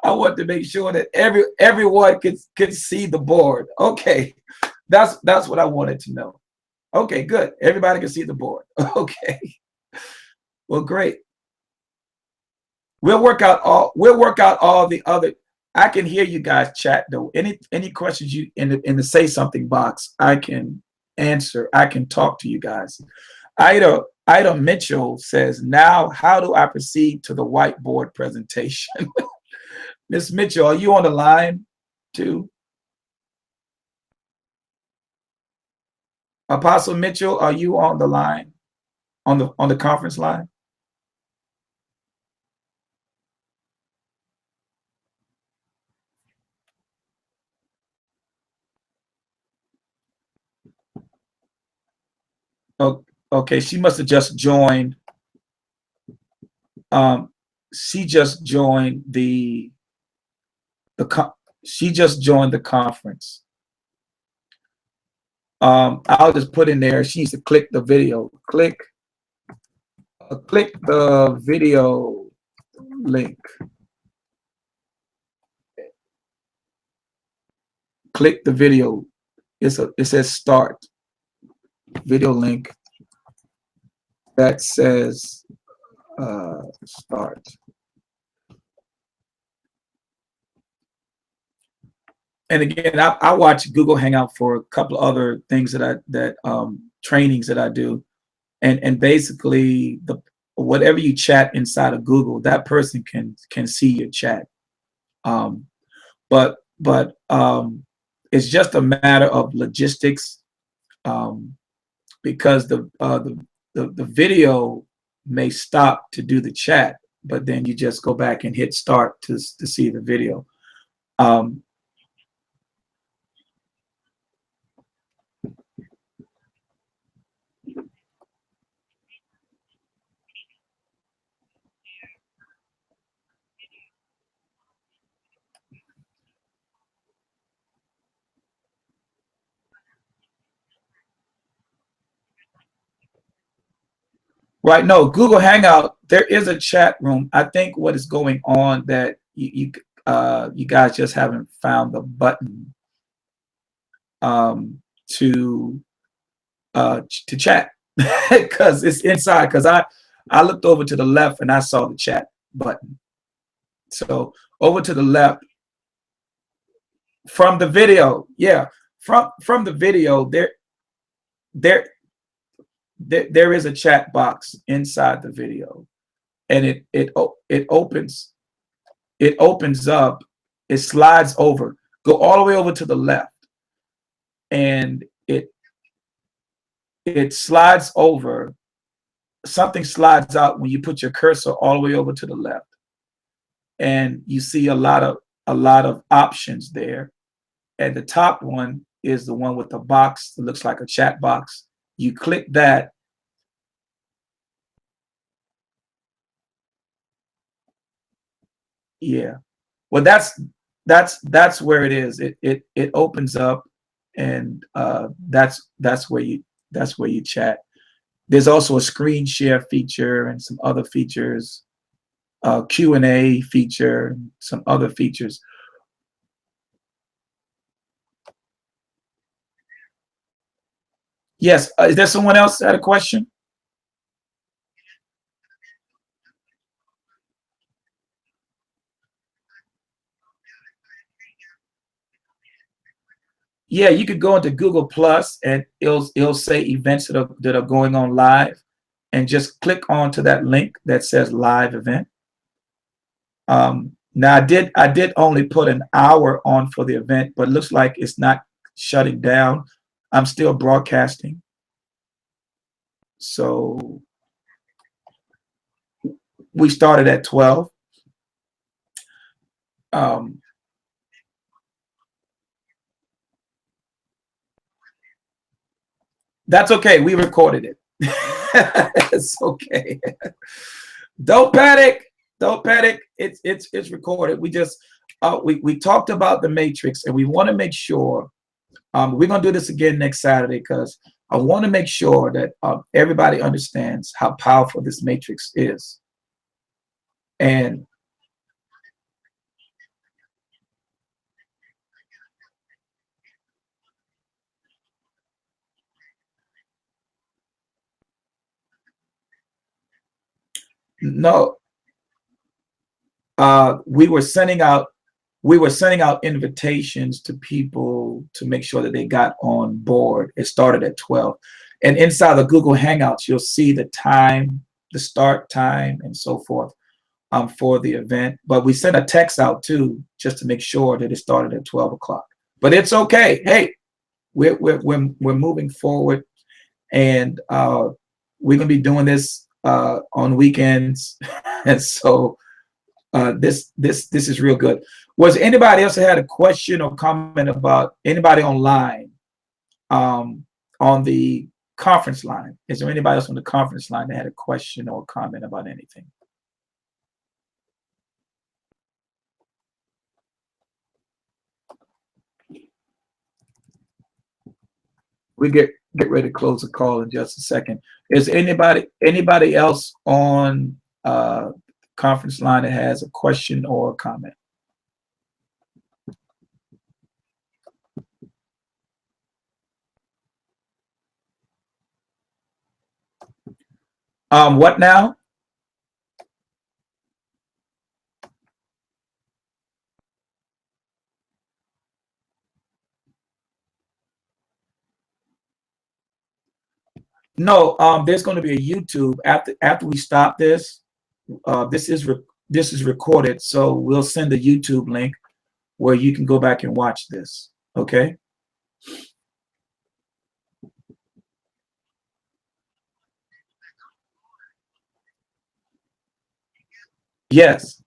I wanted to make sure that everyone could see the board. Okay, that's what I wanted to know. Okay, good. Everybody can see the board. Okay. Well, great. We'll work out all the other. I can hear you guys chat though. Any questions you in the say something box, I can answer. I can talk to you guys. Ida Mitchell says, now how do I proceed to the whiteboard presentation? Miss Mitchell, are you on the line too? Apostle Mitchell, are you on the line? On the conference line? Oh, okay, she must have just joined. She just joined she just joined the conference. I'll just put in there. She needs to click the video. Click the video link. Click the video. It says start. Video link that says start. And again, I watch Google Hangout for a couple of other things that trainings that I do, and basically whatever you chat inside of Google, that person can see your chat. But it's just a matter of logistics, because the video may stop to do the chat, but then you just go back and hit start to see the video. Right. No, Google Hangout, there is a chat room. I think what is going on that you guys just haven't found the button to chat because it's inside. Because I looked over to the left and I saw the chat button. So over to the left from the video, yeah, from the video, there is a chat box inside the video, and it opens up, it slides over, go all the way over to the left, and it slides over. Something slides out when you put your cursor all the way over to the left, and you see a lot of options there. And the top one is the one with the box that looks like a chat box. You click that. Yeah. Well, that's where it is. It opens up, and that's where you chat. There's also a screen share feature and some other features, Q&A feature, some other features. Yes. Is there someone else that had a question? Yeah, you could go into Google Plus and it'll say events that are going on live, and just click onto that link that says live event. Now I did only put an hour on for the event, but it looks like it's not shutting down. I'm still broadcasting. So we started at 12. That's okay. We recorded it. It's okay. Don't panic. Don't panic. It's recorded. We just we talked about the matrix, and we want to make sure we're gonna do this again next Saturday because I want to make sure that everybody understands how powerful this matrix is. And no, we were sending out invitations to people to make sure that they got on board. It started at 12, and inside the Google Hangouts you'll see the time, the start time, and so forth for the event. But we sent a text out too just to make sure that it started at 12 o'clock. But it's okay. Hey, we're moving forward, and we're gonna be doing this on weekends, and so this is real good. Was anybody else that had a question or comment about anybody online on the conference line? Is there anybody else on the conference line that had a question or comment about anything? We get ready to close the call in just a second. Is anybody else on conference line that has a question or a comment? What now? No, there's going to be a YouTube after we stop this. This is recorded, so we'll send a YouTube link where you can go back and watch this. Okay. Yes.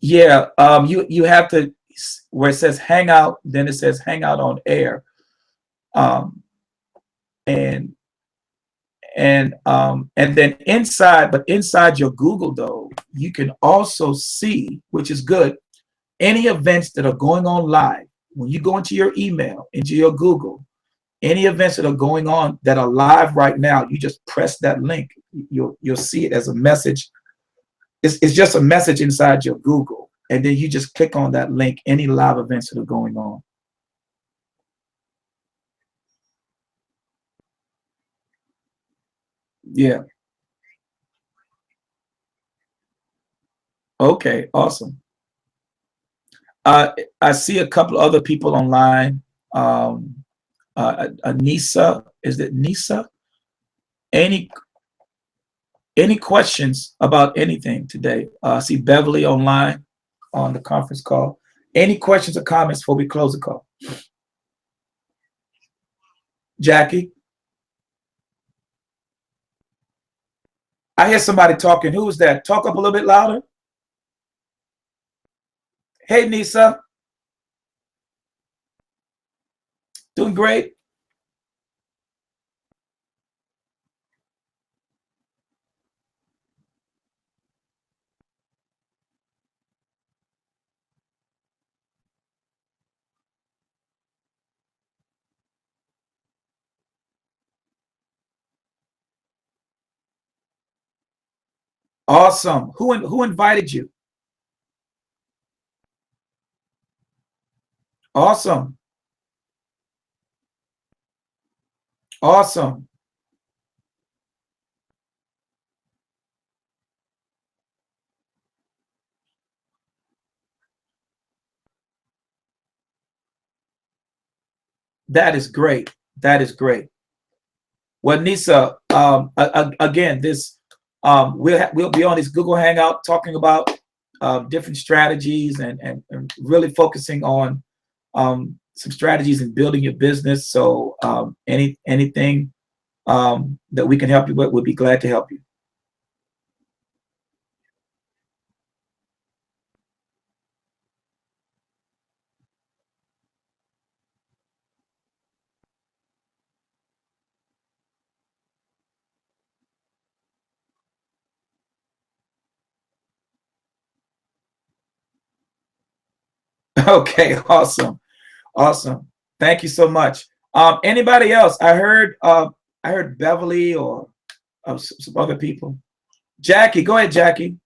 Yeah. You have to, where it says Hangout, then it says Hangout on Air, um, and and then inside your Google though, you can also see, which is good, any events that are going on live. When you go into your email, into your Google, any events that are going on that are live right now, you just press that link. You'll see it as a message. It's just a message inside your Google, and then you just click on that link. Any live events that are going on. Yeah. Okay. Awesome. I see a couple other people online. Anissa, is it Nisa? Any questions about anything today? I see Beverly online on the conference call. Any questions or comments before we close the call? Jackie, I hear somebody talking. Who was that? Talk up a little bit louder. Hey, Nisa, doing great. Awesome. Who invited you? Awesome. Awesome. That is great. That is great. Well, Nisa, again, this we'll be on this Google Hangout talking about different strategies and really focusing on some strategies in building your business. So anything that we can help you with, we'll be glad to help you. Okay, awesome. Awesome. Thank you so much. Anybody else? I heard Beverly or some other people. Jackie, go ahead, Jackie.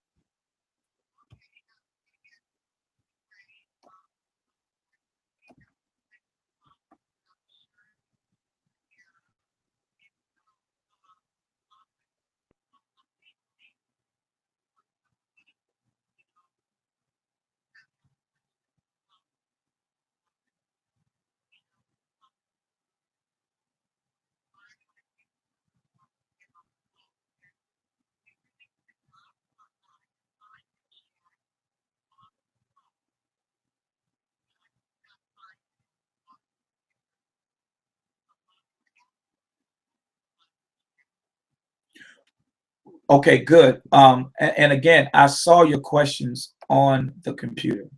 Okay, good. And again, I saw your questions on the computer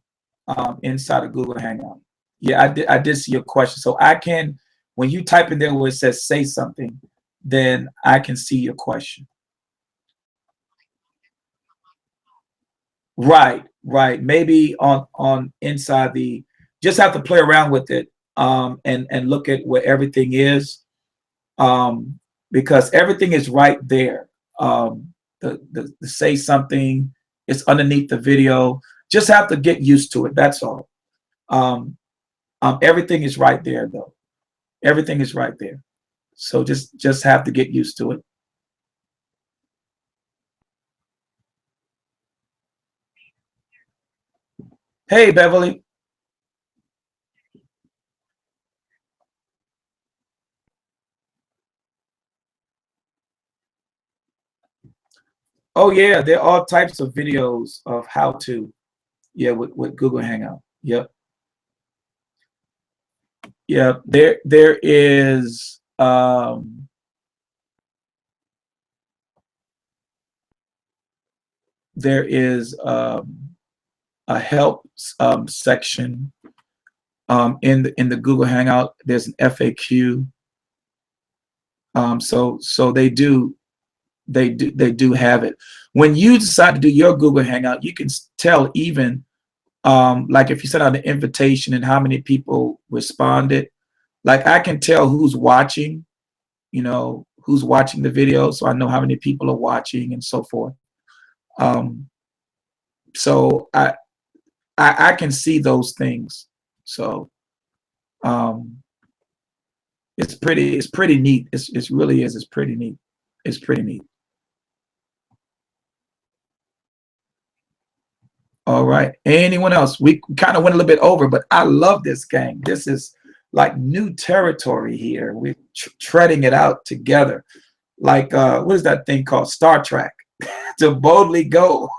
inside of Google Hangout. Yeah, I did see your question. So I can, when you type in there where it says say something, then I can see your question. Right, right. Maybe on inside the, just have to play around with it and look at where everything is um, because everything is right there. The say something is underneath the video. Just have to get used to it. That's all. Um, everything is right there, though. Everything is right there. So just have to get used to it. Hey, Beverly. Oh yeah, there are all types of videos of how to. Yeah, with Google Hangout. Yep. Yeah. There is there is a help section in the Google Hangout. There's an FAQ. So they do have it. When you decide to do your Google Hangout, you can tell even like if you send out an invitation and how many people responded. Like I can tell who's watching, who's watching the video, so I know how many people are watching and so forth. Um, so I can see those things. So um, it's pretty neat. It really is. It's pretty neat. It's pretty neat. All right. Anyone else? We kind of went a little bit over, but I love this game. This is like new territory here. We're treading it out together. Like what is that thing called? Star Trek. To boldly go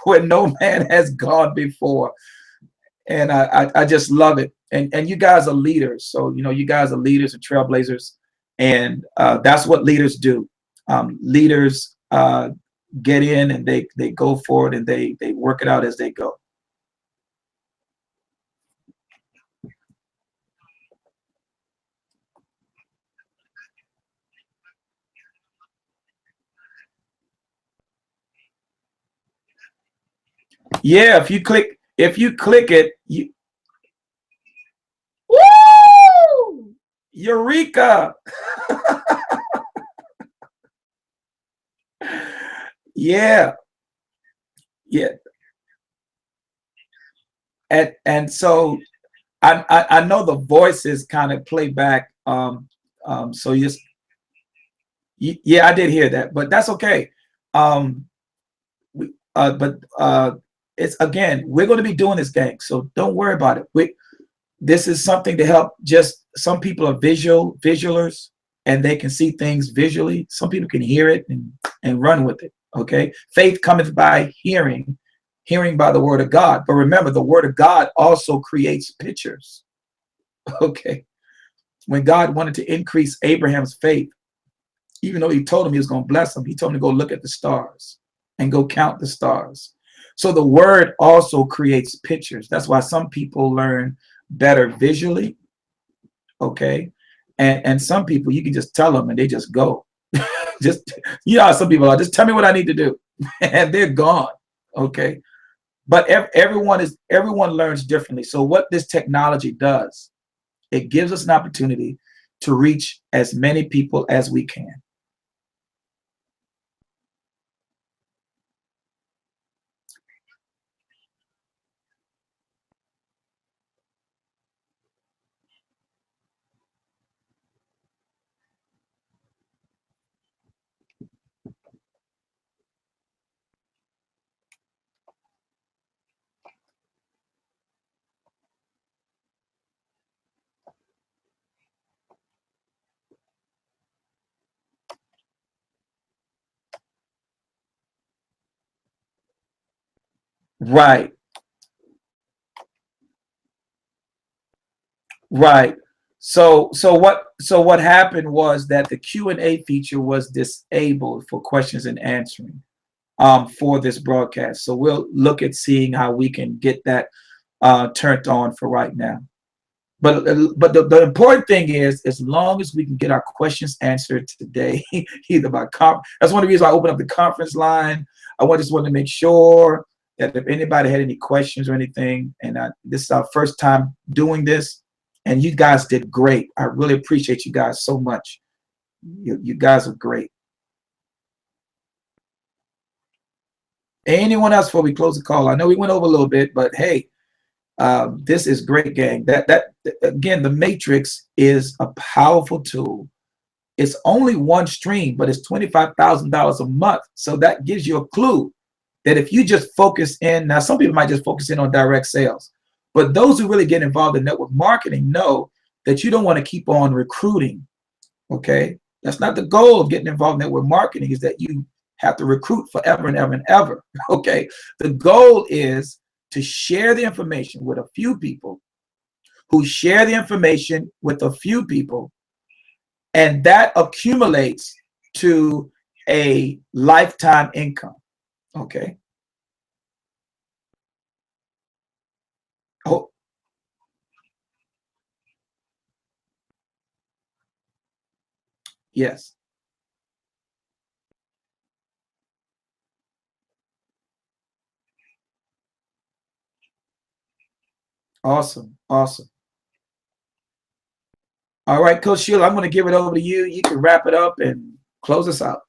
when no man has gone before. And I just love it. And you guys are leaders. So you guys are leaders and trailblazers. And that's what leaders do. Leaders get in and they go for it and they work it out as they go. Yeah, if you click it, woo! Eureka! Yeah, yeah. And so I know the voices kind of play back. So yeah, I did hear that, but that's okay. Um, but it's again, we're going to be doing this, gang. So don't worry about it. This is something to help. Just some people are visualers, and they can see things visually. Some people can hear it and run with it. Okay, faith cometh by hearing, hearing by the word of God. But remember, the word of God also creates pictures. Okay, when God wanted to increase Abraham's faith, even though he told him he was going to bless him, he told him to go look at the stars and go count the stars. So the word also creates pictures. That's why some people learn better visually. Okay. And some people you can just tell them and they just go. Just how some people are, just tell me what I need to do. And they're gone. Okay. but everyone learns differently. So what this technology does, it gives us an opportunity to reach as many people as we can. Right, right. So what happened was that the Q&A feature was disabled for questions and answering for this broadcast. So we'll look at seeing how we can get that turned on for right now. But the important thing is, as long as we can get our questions answered today, either by that's one of the reasons why I opened up the conference line. Just wanted to make sure that if anybody had any questions or anything, and this is our first time doing this, and you guys did great. I really appreciate you guys so much. You guys are great. Anyone else before we close the call? I know we went over a little bit, but hey, this is great, gang. That again, the Matrix is a powerful tool. It's only one stream, but it's $25,000 a month. So that gives you a clue that if you just focus in, now some people might just focus in on direct sales, but those who really get involved in network marketing know that you don't want to keep on recruiting. Okay, that's not the goal of getting involved in network marketing. Is that you have to recruit forever and ever and ever. Okay, the goal is to share the information with a few people who share the information with a few people, and that accumulates to a lifetime income. Okay. Oh, yes. Awesome. Awesome. All right, Coach Sheila, I'm going to give it over to you. You can wrap it up and close us out.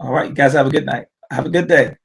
All right, you guys have a good night. Have a good day.